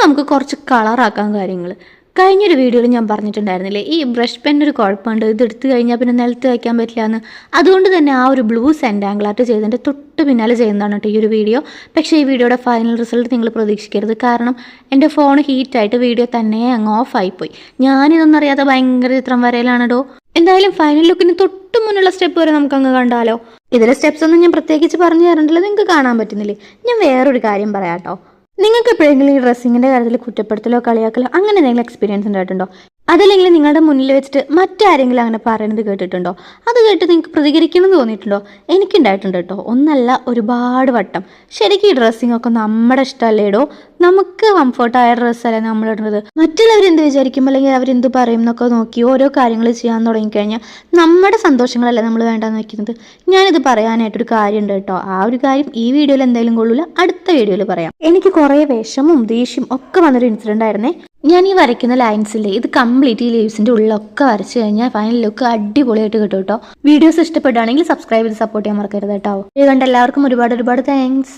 നമുക്ക് കുറച്ച് കളറാക്കാൻ കാര്യങ്ങൾ. കഴിഞ്ഞൊരു വീഡിയോയിൽ ഞാൻ പറഞ്ഞിട്ടുണ്ടായിരുന്നില്ലേ, ഈ ബ്രഷ് പെന്നൊരു കുഴപ്പമുണ്ട്, ഇത് എടുത്തു കഴിഞ്ഞാൽ പിന്നെ നിലത്ത് വയ്ക്കാൻ പറ്റില്ല എന്ന്. അതുകൊണ്ട് തന്നെ ആ ഒരു ബ്ലൂ സെൻഡ് ആർട്ട് ചെയ്തതിൻ്റെ തൊട്ട് പിന്നാലെ ചെയ്യുന്നതാണ് കേട്ടോ ഈ ഒരു വീഡിയോ. പക്ഷേ ഈ വീഡിയോയുടെ ഫൈനൽ റിസൾട്ട് നിങ്ങൾ പ്രതീക്ഷിക്കരുത്. കാരണം എൻ്റെ ഫോൺ ഹീറ്റായിട്ട് വീഡിയോ തന്നെ അങ്ങ് ഓഫായിപ്പോയി. ഞാനിതൊന്നും അറിയാതെ ഭയങ്കര ചിത്രം വരയിലാണോ. എന്തായാലും ഫൈനൽ ലുക്കിന് തൊട്ട് മുന്നുള്ള സ്റ്റെപ്പ് വരെ നമുക്കങ്ങ് കണ്ടാലോ. ഇതിലെ സ്റ്റെപ്സ് ഒന്നും ഞാൻ പ്രത്യേകിച്ച് പറഞ്ഞു തരണ്ടല്ലോ, നിങ്ങൾക്ക് കാണാൻ പറ്റുന്നില്ലേ. ഞാൻ വേറൊരു കാര്യം പറയാം കേട്ടോ. നിങ്ങൾക്ക് എപ്പോഴെങ്കിലും ഈ ഡ്രസ്സിങ്ങിൻ്റെ കാര്യത്തിൽ കുറ്റപ്പെടുത്തലോ കളിയാക്കലോ അങ്ങനെ എന്തെങ്കിലും എക്സ്പീരിയൻസ് ഉണ്ടായിട്ടുണ്ടോ? അതല്ലെങ്കിൽ നിങ്ങളുടെ മുന്നിൽ വെച്ചിട്ട് മറ്റാരെങ്കിലും അങ്ങനെ പറയുന്നത് കേട്ടിട്ടുണ്ടോ? അത് കേട്ട് നിങ്ങൾക്ക് പ്രതികരിക്കണം എന്ന് തോന്നിയിട്ടുണ്ടോ? എനിക്കുണ്ടായിട്ടുണ്ട് കേട്ടോ, ഒന്നല്ല ഒരുപാട് വട്ടം. ശരിക്കും ഈ ഡ്രസ്സിങ് ഒക്കെ നമ്മുടെ ഇഷ്ടമല്ലേടോ. നമുക്ക് കംഫർട്ടായ ഡ്രസ്സല്ലേ നമ്മളിടുന്നത്. മറ്റുള്ളവരെന്ത് വിചാരിക്കും അല്ലെങ്കിൽ അവരെന്ത് പറയും എന്നൊക്കെ നോക്കി ഓരോ കാര്യങ്ങൾ ചെയ്യാൻ തുടങ്ങിക്കഴിഞ്ഞാൽ നമ്മുടെ സന്തോഷങ്ങളല്ലേ നമ്മൾ വേണ്ടെന്ന് വെക്കുന്നത്. ഞാനിത് പറയാനായിട്ടൊരു കാര്യമുണ്ട് കേട്ടോ. ആ ഒരു കാര്യം ഈ വീഡിയോയിൽ എന്തായാലും കൊള്ളൂല, അടുത്ത വീഡിയോയിൽ പറയാം. എനിക്ക് കുറേ വിഷമവും ദേഷ്യം ഒക്കെ വന്നൊരു ഇൻസിഡൻ്റ് ആയിരുന്നേ. ഞാൻ ഈ വരയ്ക്കുന്ന ലൈൻസില്ലേ, ഇത് കംപ്ലീറ്റ് ഈ ലീവ്സിൻ്റെ ഉള്ളിലൊക്കെ വരച്ച് കഴിഞ്ഞാൽ ഫൈനൽ ലുക്ക് അടിപൊളിയായിട്ട് കിട്ടും കേട്ടോ. വീഡിയോസ് ഇഷ്ടപ്പെടുകയാണെങ്കിൽ സബ്സ്ക്രൈബ് ചെയ്ത് സപ്പോർട്ട് ചെയ്യാൻ മറക്കരുത് കേട്ടോ. ഇത് കണ്ട് എല്ലാവർക്കും ഒരുപാട് താങ്ക്സ്.